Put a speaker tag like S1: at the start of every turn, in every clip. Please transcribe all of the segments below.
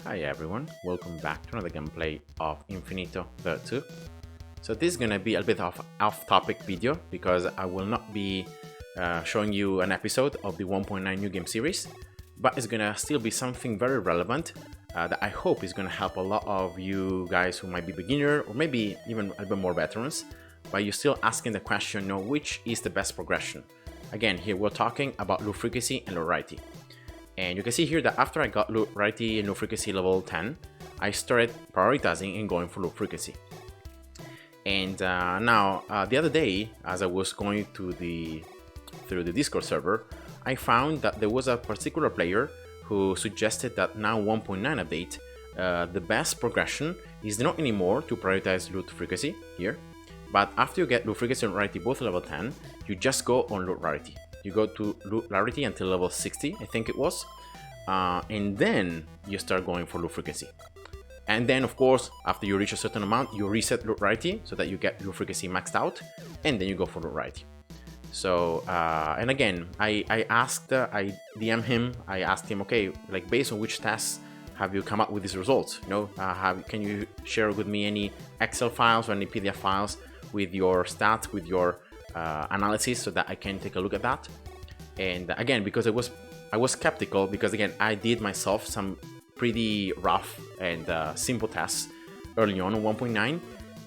S1: Hi everyone, welcome back to another gameplay of Infinitode 2. So this is gonna be a bit of off-topic video because I will not be showing you an episode of the 1.9 new game series, but it's gonna still be something very relevant that I hope is gonna help a lot of you guys who might be beginner or maybe even a bit more veterans, but you're still asking the question, which is the best progression? Again, here we're talking about loot frequency and loot rarity. And you can see here that after I got loot rarity and loot frequency level 10, I started prioritizing and going for loot frequency. And now, the other day, as I was going through the Discord server, I found that there was a particular player who suggested that now 1.9 update, the best progression is not anymore to prioritize loot frequency here, but after you get loot frequency and rarity both level 10, you just go on loot rarity. You go to loot rarity until level 60, I think it was, and then you start going for loot frequency. And then, of course, after you reach a certain amount, you reset loot rarity so that you get loot frequency maxed out, and then you go for loot rarity. So, and again, I DM him, I asked him, okay, like based on which tests have you come up with these results? Can you share with me any Excel files or any PDF files with your stats, with your analysis, so that I can take a look at that? And again, because I was skeptical, because again, I did myself some pretty rough and simple tests early on 1.9,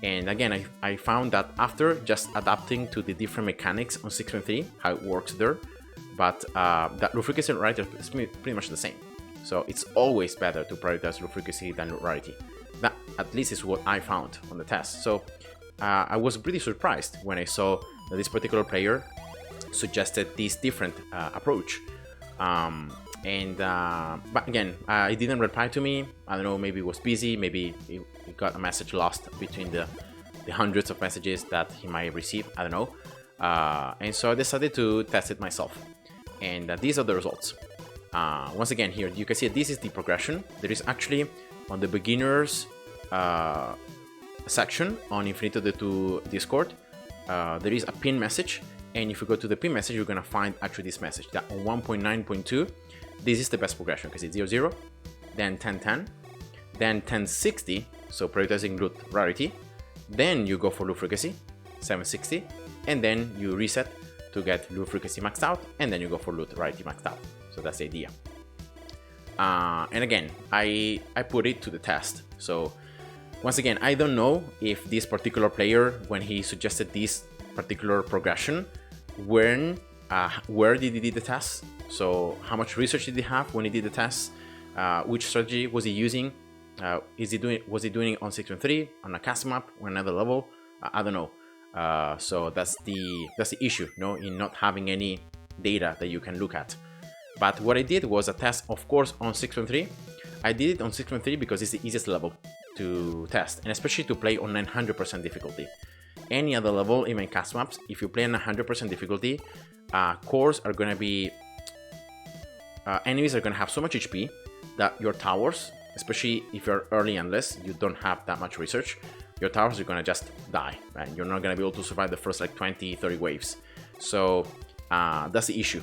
S1: and again, I found that after just adapting to the different mechanics on 6.3, how it works there, but that loot frequency and rarity is pretty much the same. So it's always better to prioritize loot frequency than loot rarity. That at least is what I found on the test. So I was pretty surprised when I saw that this particular player suggested this different approach. But again, he didn't reply to me. I don't know, maybe he was busy, maybe he got a message lost between the hundreds of messages that he might receive, I don't know. And so I decided to test it myself. And these are the results. Once again, here you can see this is the progression. There is actually on the beginners section on Infinitode 2 Discord, there is a pin message, and if you go to the pin message, you're gonna find actually this message that on 1.9.2, this is the best progression because it's 0, then 10, then 1060, so prioritizing loot rarity, then you go for loot frequency 760, and then you reset to get loot frequency maxed out, and then you go for loot rarity maxed out. So that's the idea. And again, I put it to the test. So once again, I don't know if this particular player, when he suggested this particular progression, where did he do the test? So how much research did he have when he did the test? Which strategy was he using? Was he doing it on 6.3, on a custom map, or another level? I don't know. So that's the issue, in not having any data that you can look at. But what I did was a test, of course, on 6.3. I did it on 6.3 because it's the easiest level to test, and especially to play on 900% difficulty. Any other level, even custom maps, if you play on 100% difficulty, cores are going to be... enemies are going to have so much HP that your towers, especially if you're early endless, you don't have that much research, your towers are going to just die, right? You're not going to be able to survive the first like 20-30 waves. So that's the issue.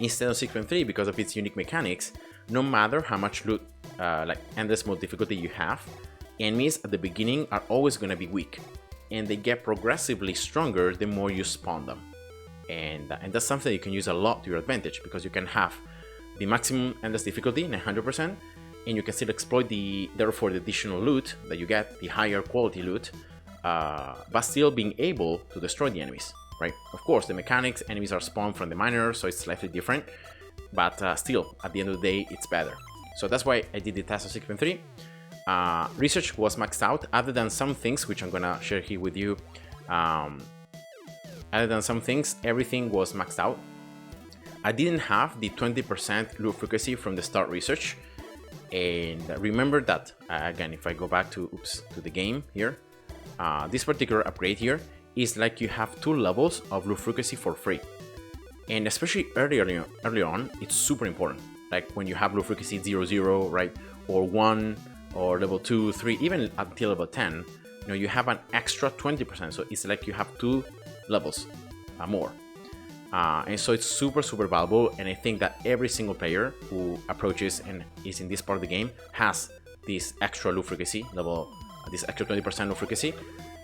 S1: Instead of 6.3, because of its unique mechanics, no matter how much loot, like endless mode difficulty you have, enemies at the beginning are always going to be weak, and they get progressively stronger the more you spawn them. And that's something you can use a lot to your advantage, because you can have the maximum endless difficulty, 900%, and you can still exploit therefore the additional loot that you get, the higher quality loot, but still being able to destroy the enemies. Right? Of course, the mechanics, enemies are spawned from the miner, so it's slightly different, but still, at the end of the day, it's better. So that's why I did the test of 6.3. Research was maxed out, other than some things, which I'm gonna share here with you. Other than some things, everything was maxed out. I didn't have the 20% loot frequency from the start research, and remember that, again, if I go back to the game here, this particular upgrade here, is like you have 2 levels of loot frequency for free, and especially early on, it's super important. Like when you have loot frequency 0, right, or 1, or level 2, 3, even until level 10, you have an extra 20%. So it's like you have 2 levels more. And so it's super valuable, and I think that every single player who approaches and is in this part of the game has this extra loot frequency level, this extra 20% loot frequency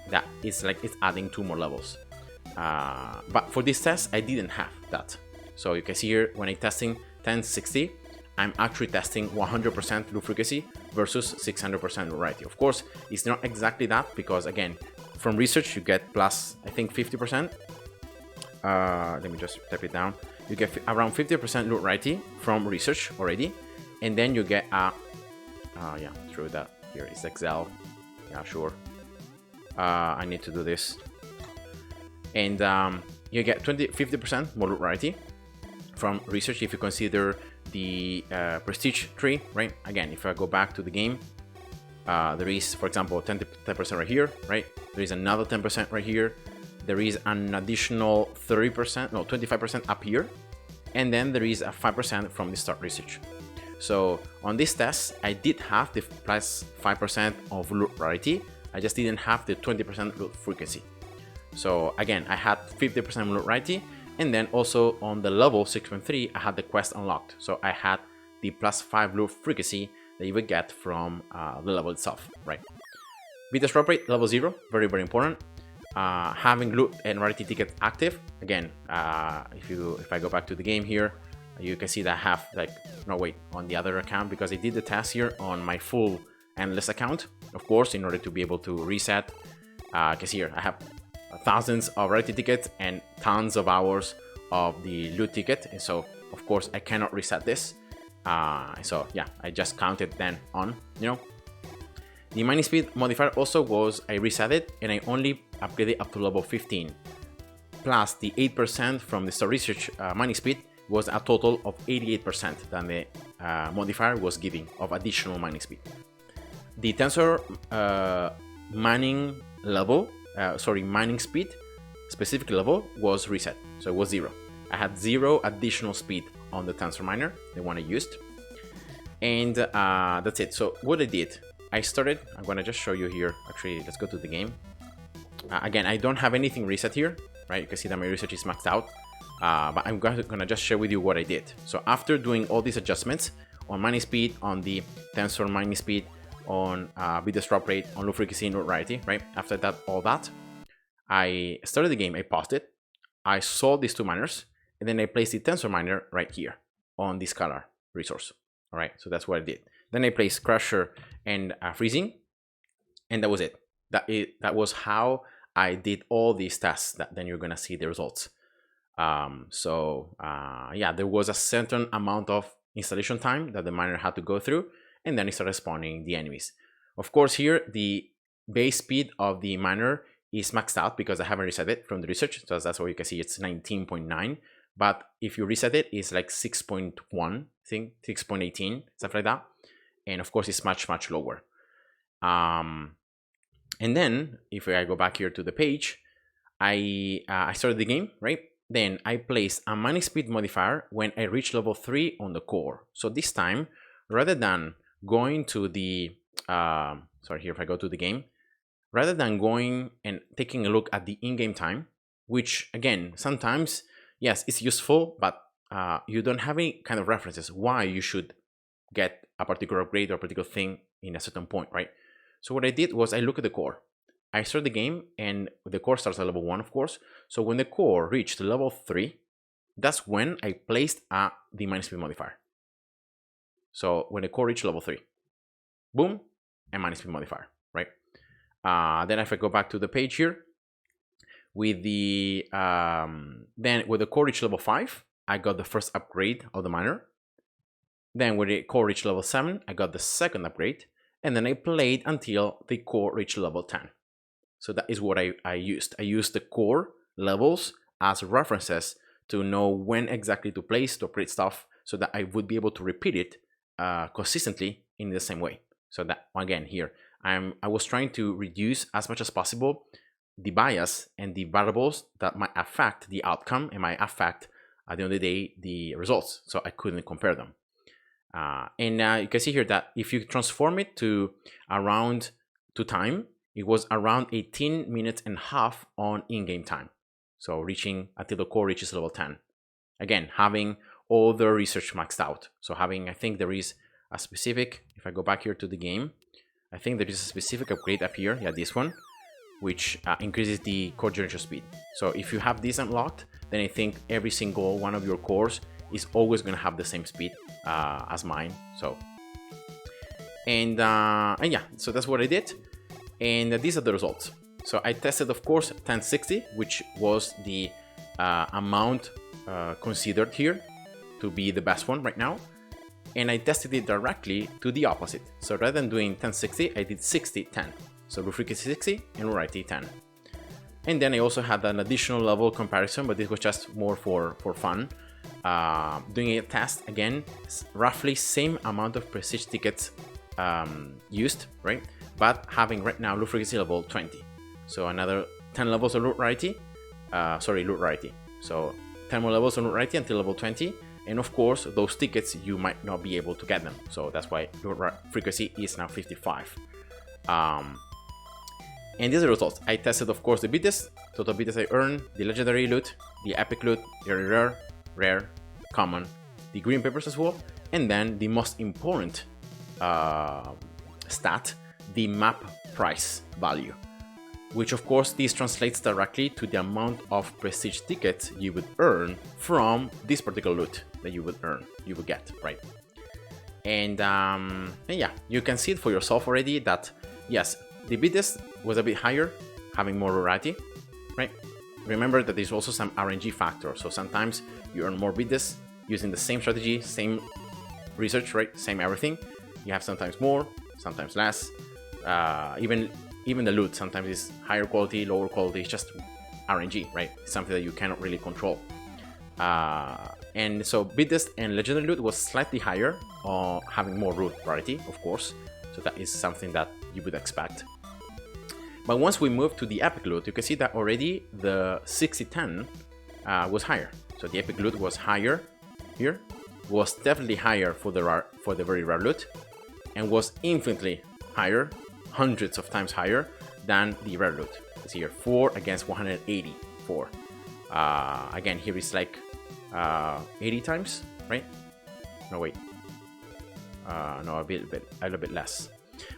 S1: that is like it's adding 2 more levels. But for this test I didn't have that, so you can see here when I'm testing 1060 I'm actually testing 100% loot frequency versus 600% loot variety. Of course it's not exactly that, because again from research you get plus I think 50%. Let me just type it down. You get around 50% loot variety from research already, and then you get a yeah, through that here is Excel. Yeah, sure. I need to do this, and you get 50% more loot variety from research if you consider the prestige tree, right? Again, if I go back to the game, there is, for example, 10% right here, right? There is another 10% right here. There is an additional 30%, no, 25% up here, and then there is a 5% from the start research. So on this test, I did have the plus 5% of loot variety. I just didn't have the 20% loot frequency. So again, I had 50% loot variety, and then also on the level 6.3, I had the quest unlocked. So I had the plus 5 loot frequency that you would get from the level itself, right? With the swap rate, level 0, very important. Having loot and rarity ticket active. Again, if I go back to the game here, you can see that I have like, no wait, on the other account, because I did the test here on my full endless account, of course, in order to be able to reset. Because here I have thousands of rarity tickets and tons of hours of the loot ticket, and so of course I cannot reset this. So yeah, I just counted then on, you know. The mining speed modifier also was, I reset it and I only upgraded up to level 15. Plus the 8% from the star research mining speed was a total of 88% that the modifier was giving of additional mining speed. The tensor mining level, mining speed specific level was reset, so it was 0. I had 0 additional speed on the tensor miner, the one I used, and that's it. So what I did, I started, I'm gonna just show you here. Actually, let's go to the game. Again, I don't have anything reset here, right? You can see that my research is maxed out, but I'm gonna just share with you what I did. So after doing all these adjustments on mining speed, on the tensor mining speed, on bit swap rate, on loot frequency and loot variety, right? After that, all that, I started the game, I paused it, I saw these 2 miners, and then I placed the tensor miner right here on the scalar resource. All right, so that's what I did. Then I placed crusher and freezing, and that was it. That was how I did all these tests. That then you're gonna see the results. Yeah, there was a certain amount of installation time that the miner had to go through, and then it started spawning the enemies. Of course, here the base speed of the miner is maxed out because I haven't reset it from the research, so that's why you can see it's 19.9. But if you reset it, it's like 6.1, I think 6.18, stuff like that. And of course, it's much lower. And then if I go back here to the page, I started the game, right? Then I placed a mining speed modifier when I reach level 3 on the core. So this time, rather than going to the here if I go to the game, rather than going and taking a look at the in-game time, which again sometimes, yes, it's useful, but you don't have any kind of references why you should get a particular upgrade or a particular thing in a certain point, right? So what I did was I look at the core. I start the game and the core starts at level 1, of course. So when the core reached level 3, that's when I placed the mining speed modifier. So when the core reached level 3, boom, and mining speed modifier, right? Then if I go back to the page here, with the then with the core reached level 5, I got the first upgrade of the miner. Then when the core reached level 7, I got the second upgrade, and then I played until the core reached level 10. So that is what I used. I used the core levels as references to know when exactly to place, to upgrade stuff, so that I would be able to repeat it consistently in the same way. So that, again, here, I was trying to reduce as much as possible the bias and the variables that might affect the outcome and might affect, at the end of the day, the results. So I couldn't compare them. You can see here that if you transform it to around to time, it was around 18 minutes and a half on in-game time. So reaching until the core reaches level 10. Again, having all the research maxed out. So having, I think there is a specific, if I go back here to the game, I think there is a specific upgrade up here, yeah, this one, which increases the core generation speed. So if you have this unlocked, then I think every single one of your cores is always going to have the same speed as mine. So, and yeah, so that's what I did. And these are the results. So I tested, of course, 1060, which was the amount considered here to be the best one right now. And I tested it directly to the opposite. So rather than doing 1060, I did 60-10. So root frequency 60 and root variety 10. And then I also had an additional level comparison, but this was just more for fun. Doing a test again, roughly same amount of prestige tickets used, right? But having right now root frequency level 20. So another 10 levels of root variety. Root variety. So 10 more levels on root variety until level 20. And of course, those tickets, you might not be able to get them. So that's why root frequency is now 55. And these are the results. I tested, of course, the bidders, total bidders I earned, the legendary loot, the epic loot, the rare, common, the green papers as well, and then the most important stat, the map price value, which of course this translates directly to the amount of prestige tickets you would earn from this particular loot that you would get, right? And yeah, you can see it for yourself already that yes, the bidders was a bit higher, having more variety, right? Remember that there's also some RNG factor, so sometimes you earn more bidders using the same strategy, same research, right? Same everything. You have sometimes more, sometimes less. Even the loot sometimes is higher quality, lower quality. It's just RNG, right? It's something that you cannot really control. And so bidders and legendary loot was slightly higher, having more root variety, of course. So that is something that you would expect. But once we move to the epic loot, you can see that already the 60-10 was higher. So the epic loot was higher here, was definitely higher for the very rare loot, and was infinitely higher, hundreds of times higher than the rare loot. It's here 4 against 184. Again, here is like 80 times, right? No, wait. No, a little bit less.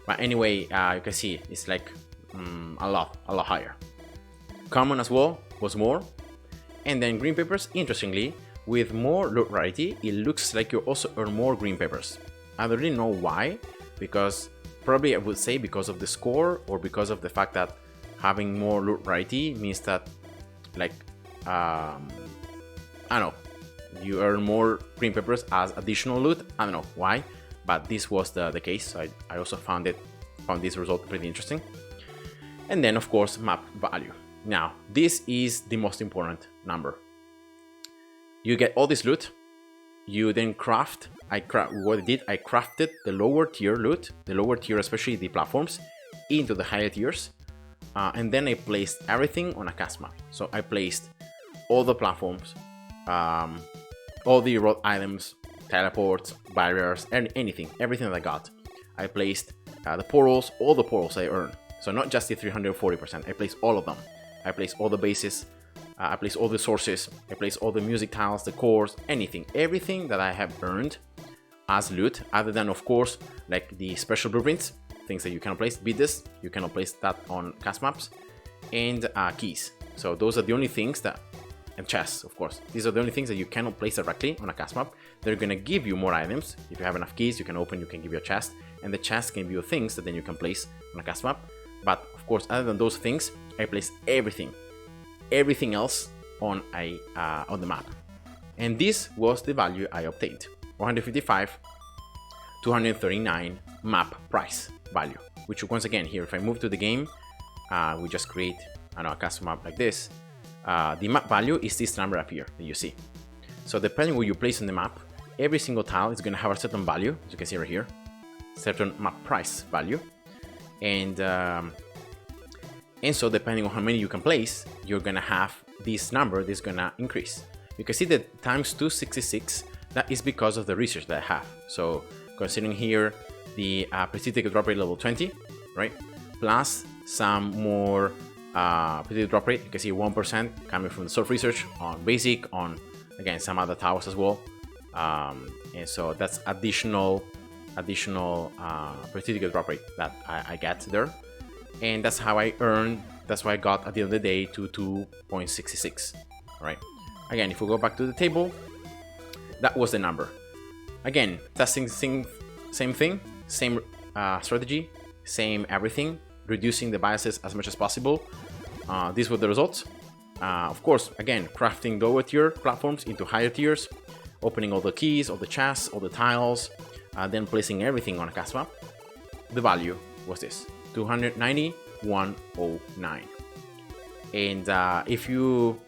S1: But anyway, you can see it's like a lot higher. Common as well was more. And then green papers, interestingly, with more loot variety, it looks like you also earn more green papers. I don't really know why, because probably I would say because of the score, or because of the fact that having more loot variety means that, like, I don't know, you earn more green papers as additional loot. I don't know why, but this was the case. So I also found this result pretty interesting. And then of course map value. Now this is the most important number. You get all this loot, you then craft. What I did, I crafted the lower tier loot, the lower tier, especially the platforms, into the higher tiers, and then I placed everything on a cast map. So I placed all the platforms, all the road items, teleports, barriers, and everything that I got. I placed the portals, all the portals I earned. So not just the 340%, I placed all of them. I placed all the bases, I placed all the sources, I placed all the music tiles, the cores, everything that I have earned as loot, other than of course like the special blueprints, things that you cannot place, bidders, you cannot place that on cast maps, and keys. So those are the only things that, and chests, of course, these are the only things that you cannot place directly on a cast map. They're gonna give you more items. If you have enough keys, you can open, you can give you a chest, and the chest can give you things that then you can place on a cast map. But of course, other than those things, I placed everything else on the map. And this was the value I obtained: 155, 239 map price value. Which once again here, if I move to the game, we just create a custom map like this. The map value is this number up here that you see. So depending where you place on the map, every single tile is going to have a certain value, as you can see right here, certain map price value, and so depending on how many you can place, you're going to have this number that's going to increase. You can see that times 266, that is because of the research that I have. So considering here the prestige ticket drop rate level 20, right, plus some more prestige drop rate, you can see 1% coming from the surf research on basic, on again, some other towers as well. And so that's additional per-ticket drop rate that I get there, and that's how I earn. That's why I got at the end of the day to 2.66. All right. Again, if we go back to the table, that was the number. Again, testing same thing, same strategy, same everything, reducing the biases as much as possible. These were the results. Of course, again, crafting lower tier platforms into higher tiers, opening all the keys, all the chests, all the tiles, then placing everything on a cast map. The value was this, 290,109. And if you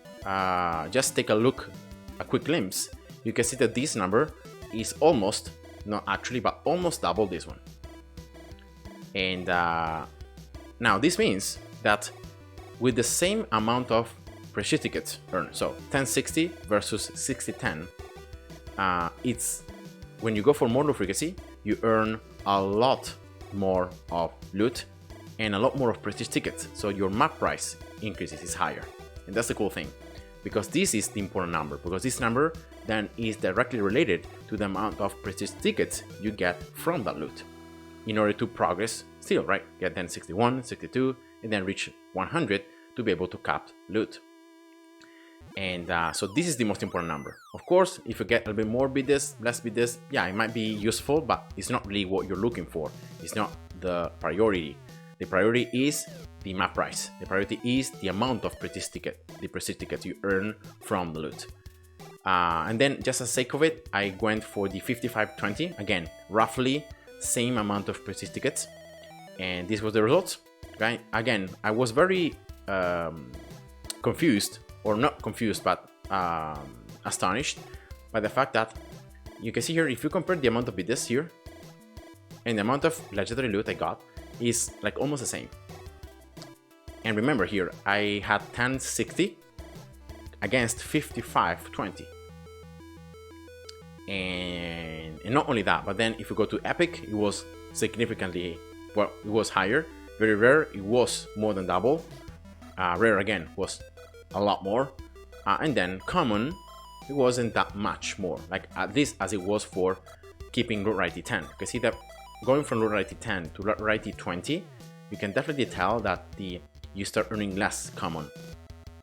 S1: just take a look, a quick glimpse, you can see that this number is almost, not actually, but almost double this one. And now this means that with the same amount of prestige tickets earned, so 1060 versus 6010, it's when you go for more loot frequency, you earn a lot more of loot and a lot more of prestige tickets, so your map price increases, is higher. And that's the cool thing, because this is the important number, because this number then is directly related to the amount of prestige tickets you get from that loot in order to progress still, right? Get then 61, 62, and then reach 100 to be able to cap loot. And so this is the most important number. Of course, if you get a little bit more bid this, less bid this, yeah, it might be useful, but it's not really what you're looking for. It's not the priority. The priority is the map price. The priority is the amount of prestige tickets you earn from the loot. And then, just for the sake of it, I went for the 5520. Again, roughly same amount of prestige tickets. And this was the results. Okay? Again, I was very confused, or not confused, but astonished by the fact that you can see here, if you compare the amount of bids here and the amount of legendary loot I got, is like almost the same. And remember here, I had 1060 against 5520. And not only that, but then if you go to epic, it was significantly, well, it was higher. Very rare, it was more than double. Rare again was a lot more. And then common, it wasn't that much more, like at least as it was for keeping loot rarity 10. You can see that going from loot rarity 10 to loot rarity 20, you can definitely tell that you start earning less common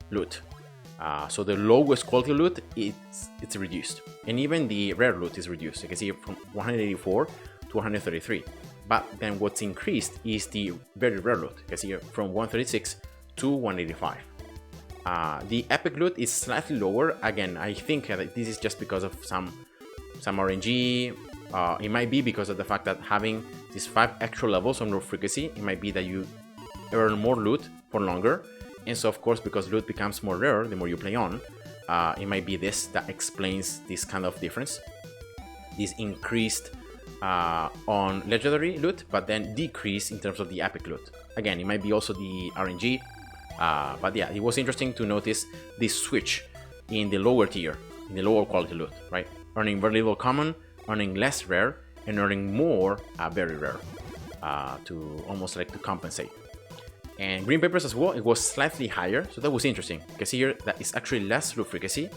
S1: loot. So the lowest quality loot, it's reduced, and even the rare loot is reduced. You can see from 184 to 133. But then what's increased is the very rare loot. You can see from 136 to 185. The epic loot is slightly lower. Again, I think that this is just because of some RNG. It might be because of the fact that having these 5 extra levels on loot frequency, it might be that you earn more loot for longer. And so, of course, because loot becomes more rare the more you play on, it might be this that explains this kind of difference. This increased on legendary loot, but then decrease in terms of the epic loot. Again, it might be also the RNG, but yeah, it was interesting to notice this switch in the lower tier, in the lower quality loot, right? Earning very little common, earning less rare, and earning more very rare to almost like to compensate. And green papers as well, it was slightly higher, so that was interesting. You can see here that it's actually less loot frequency,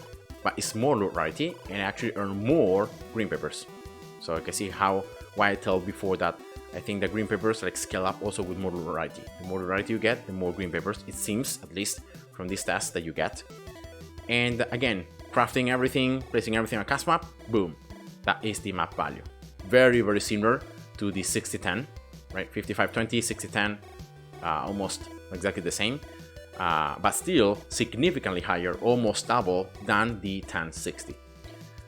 S1: but it's more loot rarity, and I actually earn more green papers. So you can see why I told before that I think the green papers like scale up also with more loot rarity. The more loot rarity you get, the more green papers, it seems, at least from this test, that you get. And again, crafting everything, placing everything on a cast map, boom, that is the map value. Very, very similar to the 6010, right? 5520, 6010, almost exactly the same, but still significantly higher, almost double than the 1060.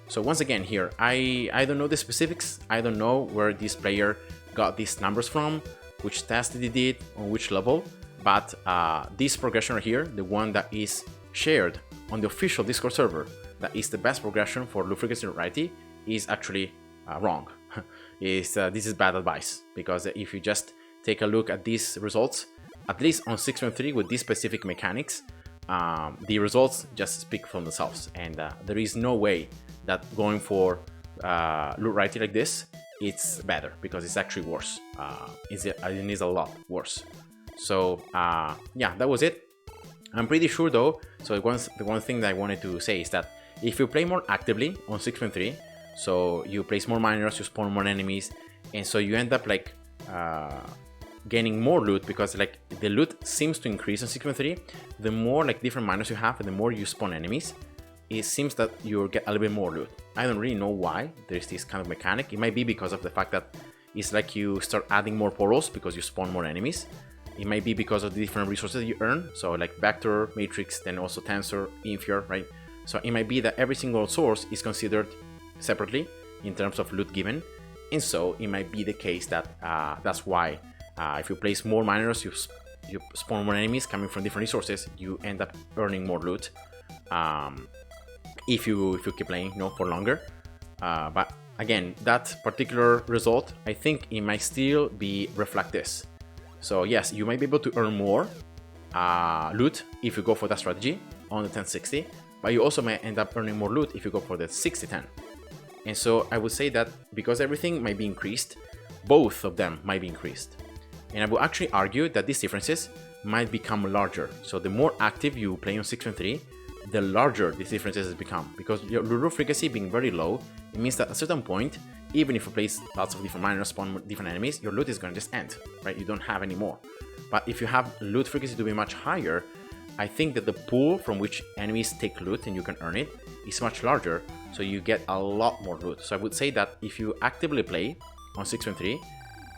S1: So once again here, I don't know the specifics. I don't know where this player got these numbers from, which test he did, on which level, but this progression right here, the one that is shared on the official Discord server, that is the best progression for loot frequency and rarity, is actually wrong. This is bad advice, because if you just take a look at these results, at least on 6.3 with these specific mechanics, the results just speak for themselves, and there is no way that going for loot rarity like this, it's better, because it's actually worse. It is a lot worse. So yeah, that was it. I'm pretty sure though, so the one thing that I wanted to say is that If you play more actively on 6.3, so you place more miners, you spawn more enemies, and so you end up like gaining more loot, because like the loot seems to increase on 6.3. The more like different miners you have and the more you spawn enemies, it seems that you'll get a little bit more loot. I don't really know why there's this kind of mechanic. It might be because of the fact that it's like you start adding more portals because you spawn more enemies. It might be because of the different resources you earn, so like vector, matrix, then also tensor, inferior, right? So it might be that every single source is considered separately in terms of loot given, and so it might be the case that that's why if you place more miners, you spawn more enemies coming from different resources, you end up earning more loot if you keep playing, for longer. But again, that particular result, I think it might still be reflect this. So yes, you might be able to earn more loot if you go for that strategy on the 1060, but you also might end up earning more loot if you go for the 6010. And so I would say that because everything might be increased, both of them might be increased. And I would actually argue that these differences might become larger. So the more active you play on 6.3, the larger these differences become. Because your loot frequency being very low, it means that at a certain point, even if you place lots of different miners, spawn different enemies, your loot is going to just end, right? You don't have any more. But if you have loot frequency to be much higher, I think that the pool from which enemies take loot and you can earn it is much larger, so you get a lot more loot. So I would say that if you actively play on 6.3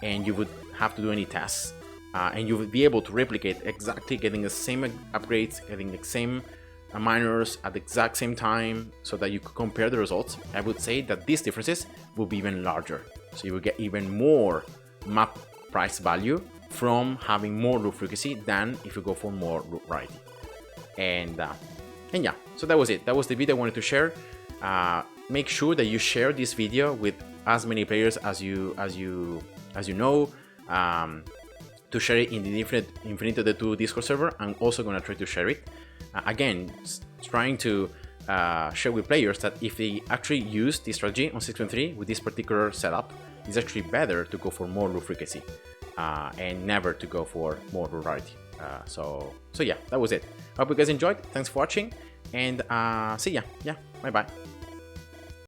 S1: and you would have to do any tests, and you would be able to replicate exactly getting the same upgrades, getting the same miners at the exact same time, so that you could compare the results, I would say that these differences will be even larger. So you will get even more map price value from having more loot frequency than if you go for more loot variety. And yeah, so that was it. That was the video I wanted to share. Make sure that you share this video with as many players as you know, to share it in the Infinitode 2 Discord server. I'm also gonna try to share it. Again, trying to share with players that if they actually use this strategy on 6.3 with this particular setup, it's actually better to go for more loot frequency and never to go for more variety. So yeah, that was it. Hope you guys enjoyed. Thanks for watching, and see ya. Yeah, bye bye.